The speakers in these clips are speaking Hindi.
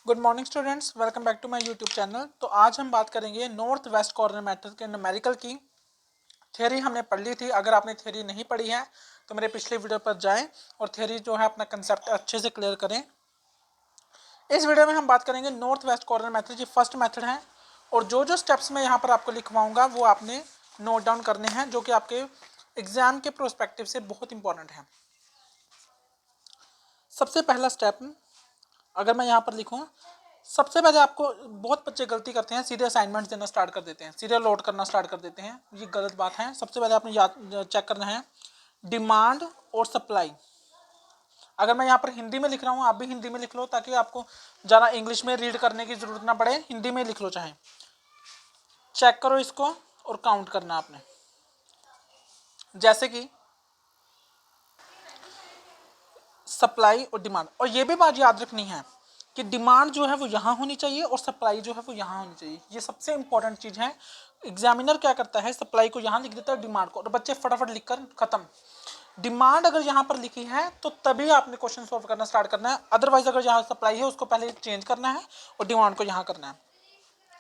Good morning students, welcome back to my YouTube channel. तो आज हम बात करेंगे नॉर्थ वेस्ट कॉर्नर मेथड के न्यूमेरिकल की। थ्योरी हमने पढ़ ली थी। अगर आपने थ्योरी नहीं पढ़ी है तो मेरे पिछले वीडियो पर जाएं और थ्योरी जो है अपना कंसेप्ट अच्छे से क्लियर करें। इस वीडियो में हम बात करेंगे नॉर्थ वेस्ट कॉर्नर मेथड, ये फर्स्ट मेथड है और जो जो स्टेप्स मैं यहाँ पर आपको लिखवाऊंगा वो आपने नोट डाउन करने हैं, जो कि आपके एग्जाम के प्रोस्पेक्टिव से बहुत इंपॉर्टेंट है। सबसे पहला स्टेप अगर मैं यहाँ पर लिखूँ, सबसे पहले आपको बहुत बच्चे गलती करते हैं, सीधे असाइनमेंट देना स्टार्ट कर देते हैं, सीधे लोड करना स्टार्ट कर देते हैं। ये गलत बात है। सबसे पहले आपने याद चेक करना है डिमांड और सप्लाई। अगर मैं यहाँ पर हिंदी में लिख रहा हूँ, आप भी हिंदी में लिख लो ताकि आपको ज़्यादा इंग्लिश में रीड करने की ज़रूरत ना पड़े। हिंदी में लिख लो, चाहे चेक करो इसको और काउंट करना आपने। जैसे कि सप्लाई और डिमांड, और ये भी बात याद रखनी है कि डिमांड जो है वो यहाँ होनी चाहिए और सप्लाई जो है वो यहाँ होनी चाहिए। ये सबसे इंपॉर्टेंट चीज़ है। एग्जामिनर क्या करता है, सप्लाई को यहाँ लिख देता है, डिमांड को, और बच्चे फटाफट लिखकर खत्म। डिमांड अगर यहाँ पर लिखी है तो तभी आपने क्वेश्चन सॉल्व करना स्टार्ट करना है। अदरवाइज अगर यहाँ सप्लाई है उसको पहले चेंज करना है और डिमांड को यहाँ करना है।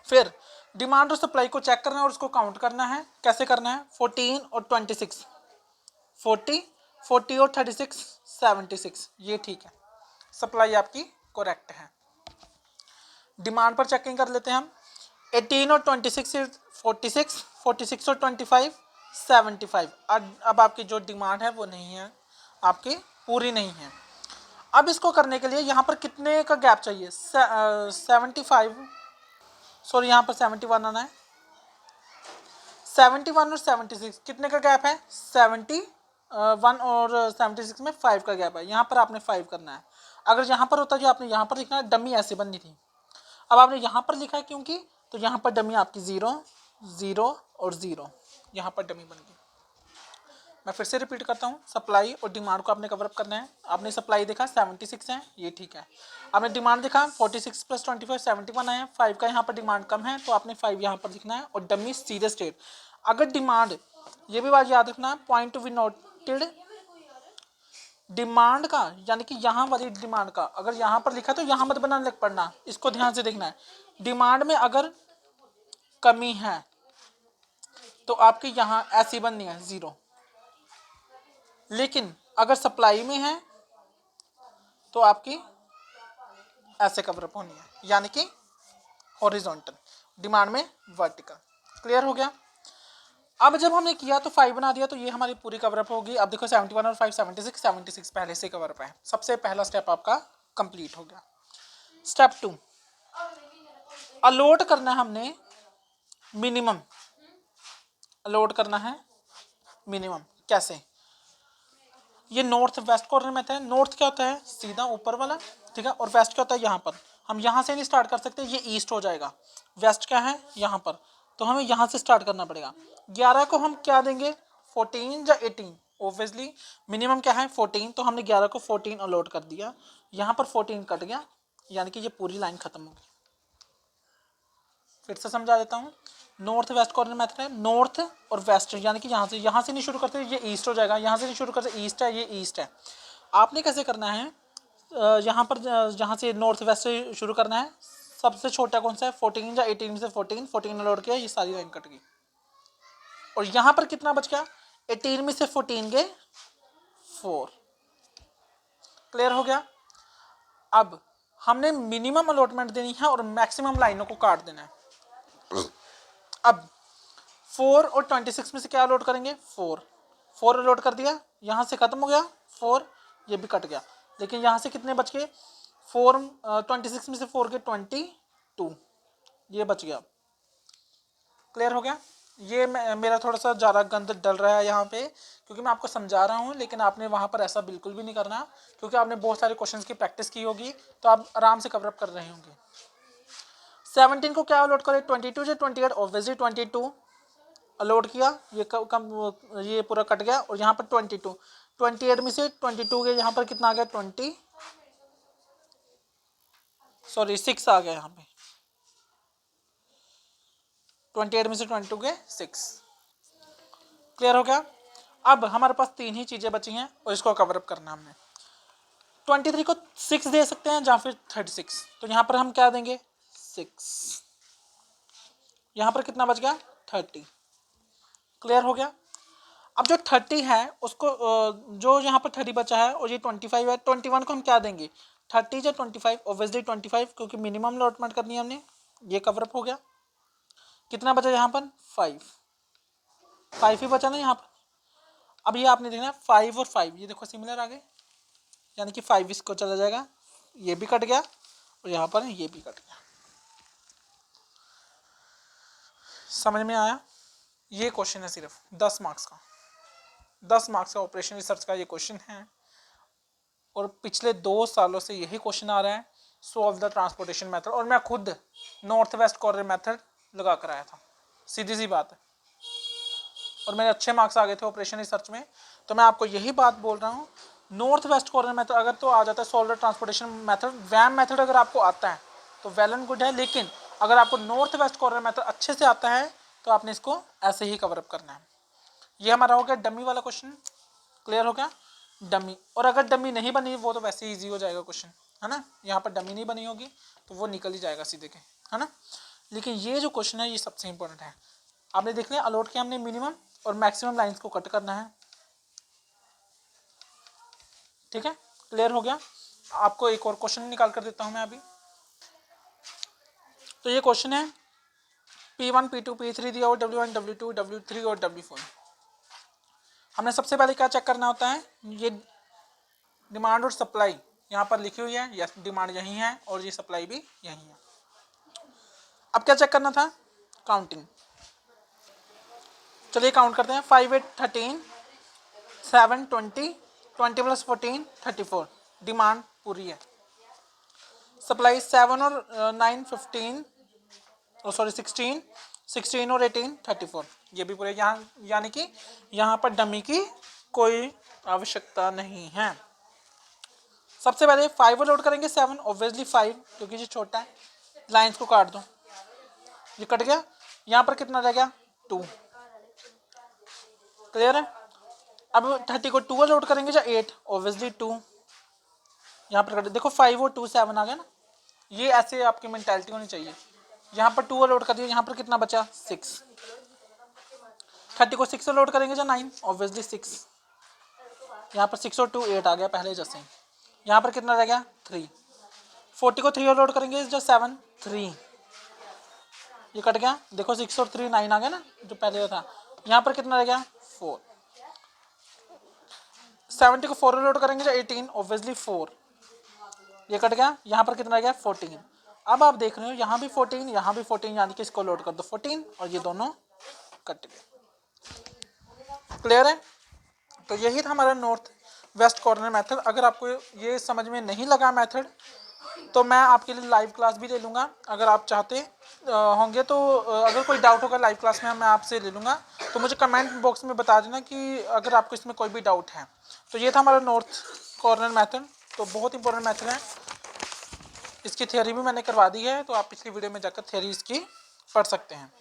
फिर डिमांड और सप्लाई को चेक करना है और उसको काउंट करना है। कैसे करना है, 14 और 26, 40 और 36, 76, ये ठीक है। सप्लाई आपकी करेक्ट है। डिमांड पर चेकिंग कर लेते हैं हम। 18 और 26 46, 46 और 25 75। अब आपकी जो डिमांड है वो नहीं है, आपकी पूरी नहीं है। अब इसको करने के लिए यहाँ पर कितने का गैप चाहिए, 75, सॉरी यहाँ पर 71 आना है। 71 और 76 कितने का गैप है, 71 और 76 में 5 का गैप है। यहाँ पर आपने 5 करना है। अगर यहाँ पर होता जो आपने यहाँ पर लिखना है, डमी ऐसे बननी थी। अब आपने यहाँ पर लिखा है क्योंकि, तो यहाँ पर डमी आपकी 0 0 और 0, यहाँ पर डमी बन गई। मैं फिर से रिपीट करता हूँ, सप्लाई और डिमांड को आपने कवर अप करना है। आपने सप्लाई देखा 76 है, ये ठीक है। आपने डिमांड देखा 46 + 25 71 आया, 5 का यहाँ पर डिमांड कम है तो आपने 5 यहाँ पर लिखना है और डमी सीधे स्टेट। अगर डिमांड, ये भी बात याद रखना, point to be noted, demand का यानी कि यहाँ वाली डिमांड का अगर यहाँ पर लिखा तो यहाँ मत बनाने लग पड़ना, इसको ध्यान से देखना है। डिमांड में अगर कमी है तो आपकी यहाँ ऐसी बननी है 0, लेकिन अगर सप्लाई में है तो आपकी ऐसे कवरअप होनी है, यानी कि हॉरिजॉन्टल, डिमांड में वर्टिकल। क्लियर हो गया। अब जब हमने किया तो 5 बना दिया तो ये हमारी पूरी कवरअप होगी। अब देखो 71 और 5 76, 76 पहले से कवरअप है। सबसे पहला स्टेप आपका कंप्लीट हो गया। स्टेप 2, अलॉट करना है हमने मिनिमम। अलॉट करना है मिनिमम कैसे, ये नॉर्थ वेस्ट कॉर्नर में था। नॉर्थ क्या होता है, सीधा ऊपर वाला, ठीक है, और वेस्ट क्या होता है यहाँ पर। हम यहाँ से नहीं स्टार्ट कर सकते, ये ईस्ट हो जाएगा। वेस्ट क्या है यहाँ पर, तो हमें यहाँ से स्टार्ट करना पड़ेगा। 11 को हम क्या देंगे, 14 या 18, ऑब्वियसली मिनिमम क्या है 14, तो हमने 11 को 14 अलॉट कर दिया। यहाँ पर 14 कट गया, यानी कि ये पूरी लाइन खत्म हो गई। फिर से समझा देता हूँ, नॉर्थ वेस्ट कॉर्नर मेथड है। नॉर्थ और वेस्ट यानी कि यहाँ से नहीं शुरू करते, ये ईस्ट हो जाएगा। यहाँ से नहीं शुरू करते, ईस्ट है, ये ईस्ट है। आपने कैसे करना है, यहाँ पर जहाँ से नॉर्थ वेस्ट से शुरू करना है, सबसे छोटा कौन सा है, 14 या 18 में से 14 अलॉट किया, ये सारी लाइन कट गई। और यहाँ पर कितना बच गया, 18 में से 14 गए 4। क्लियर हो गया। अब हमने मिनिमम अलॉटमेंट देनी है और मैक्सिमम लाइनों को काट देना है। अब 4 और 26 में से क्या लोड करेंगे, 4 लोड कर दिया, यहाँ से खत्म हो गया 4, ये भी कट गया। लेकिन यहाँ से कितने बच गए, 26 में से 4 के 22, ये बच गया। क्लियर हो गया। ये मेरा थोड़ा सा ज़्यादा गंद डल रहा है यहाँ पे, क्योंकि मैं आपको समझा रहा हूँ, लेकिन आपने वहाँ पर ऐसा बिल्कुल भी नहीं करना, क्योंकि आपने बहुत सारे क्वेश्चंस की प्रैक्टिस की होगी तो आप आराम से कवरअप कर रहे होंगे। 17 को क्या लोड करें, 22 से 28, ऑब्वियसली 22 लोड किया, ये पूरा कट गया। और यहाँ पर 28 में से 22 के यहाँ पर कितना आ गया, 6 आ गया। यहाँ पे 28 में से 22 के 6। क्लियर हो गया। अब हमारे पास 3 ही चीज़ें बची हैं और इसको कवरअप करना हमने। 23 को 6 दे सकते हैं या फिर 36, तो यहाँ पर हम क्या देंगे 6, यहाँ पर कितना बच गया 30। क्लियर हो गया। अब जो 30 है उसको जो यहाँ पर 30 बचा है और ये 25 है, 21 को हम क्या देंगे 30 या 25, ऑब्वियसली 25 क्योंकि मिनिमम अलॉटमेंट करनी है हमने, ये कवरअप हो गया। कितना बचा यहाँ पर 5 ही बचा ना यहाँ पर। अब ये आपने देखना 5 और 5 ये देखो सिमिलर आ गए, यानी कि 5 इसको चला जाएगा, ये भी कट गया और यहाँ पर ये भी कट गया। समझ में आया। ये क्वेश्चन है सिर्फ 10 मार्क्स का, 10 मार्क्स का ऑपरेशन रिसर्च का ये क्वेश्चन है और पिछले 2 सालों से यही क्वेश्चन आ रहा है, सॉल्व द ट्रांसपोर्टेशन मेथड। और मैं खुद नॉर्थ वेस्ट कॉर्नर मेथड लगा कर आया था, सीधी सी बात है, और मेरे अच्छे मार्क्स आ गए थे ऑपरेशन रिसर्च में। तो मैं आपको यही बात बोल रहा हूँ, नॉर्थ वेस्ट कॉर्नर मेथड अगर तो आ जाता है, solve the transportation method, VAM method अगर आपको आता है तो वेल एंड गुड है, लेकिन अगर आपको नॉर्थ वेस्ट कॉर्नर मेथड अच्छे से आता है तो आपने इसको ऐसे ही कवरअप करना है। ये हमारा हो गया डमी वाला क्वेश्चन। क्लियर हो गया डमी। और अगर डमी नहीं बनी वो तो वैसे ही ईजी हो जाएगा क्वेश्चन, है ना। यहाँ पर डमी नहीं बनी होगी तो वो निकल ही जाएगा सीधे के, है ना। लेकिन ये जो क्वेश्चन है ये सबसे इंपॉर्टेंट है। आपने देख लिया अलॉट किया हमने मिनिमम और मैक्सिमम लाइंस को कट करना है, ठीक है। क्लियर हो गया। आपको एक और क्वेश्चन निकाल कर देता हूँ मैं अभी। तो ये क्वेश्चन है P1 P2 P3 दिया और W1 W2 W3 और W4। हमने सबसे पहले क्या चेक करना होता है, ये डिमांड और सप्लाई यहाँ पर लिखी हुई है, यस डिमांड यही है और ये सप्लाई भी यही है। अब क्या चेक करना था, काउंटिंग। चलिए काउंट करते हैं। 5 8 13 7 20 20 + 14 34, डिमांड पूरी है। सप्लाई 7 और 9 15 सॉरी 16 16 और 18 34, ये भी पूरे। यहाँ यानी कि यहाँ पर डमी की कोई आवश्यकता नहीं है। सबसे पहले 5 लोड करेंगे, 7 ऑब्वियसली 5 क्योंकि ये छोटा है, लाइंस को काट दो, ये कट गया। यहाँ पर कितना रह गया 2। क्लियर है। अब 30 को 2 लोड करेंगे या 8, ऑब्वियसली 2। यहाँ पर कट, देखो 5 और 2 7 आ गया ना। ये ऐसे आपकी मेंटालिटी होनी चाहिए। यहाँ पर 2 लोड कर दिया, यहाँ पर कितना बचा 6। 30 को 6 लोड करेंगे या 9, ऑब्वियसली 6। यहाँ पर 6 और 2 8 आ गया पहले जैसे। यहाँ पर कितना रह गया 3। 40 को 3 लोड करेंगे या 7 3, ये कट गया। देखो 6 और 3 9 आ गया ना जो पहले था। यहाँ पर कितना रह गया 4। 70 को 4 लोड करेंगे या 18, ऑब्वियसली 4, ये कट गया। यहाँ पर कितना रह गया 14। अब आप देख रहे हो यहाँ भी 14 यहाँ भी 14, यानी कि इसको लोड कर दो 14 और ये दोनों कट गए। क्लियर है। तो यही था हमारा नॉर्थ वेस्ट कॉर्नर मेथड। अगर आपको ये समझ में नहीं लगा मेथड तो मैं आपके लिए लाइव क्लास भी ले लूँगा अगर आप चाहते होंगे तो। अगर कोई डाउट होगा लाइव क्लास में मैं आपसे ले लूँगा, तो मुझे कमेंट बॉक्स में बता देना कि अगर आपको इसमें कोई भी डाउट है। तो ये था हमारा नॉर्थ कॉर्नर मेथड, तो बहुत इंपॉर्टेंट मेथड है। इसकी थ्योरी भी मैंने करवा दी है, तो आप पिछली वीडियो में जाकर थ्योरी इसकी पढ़ सकते हैं।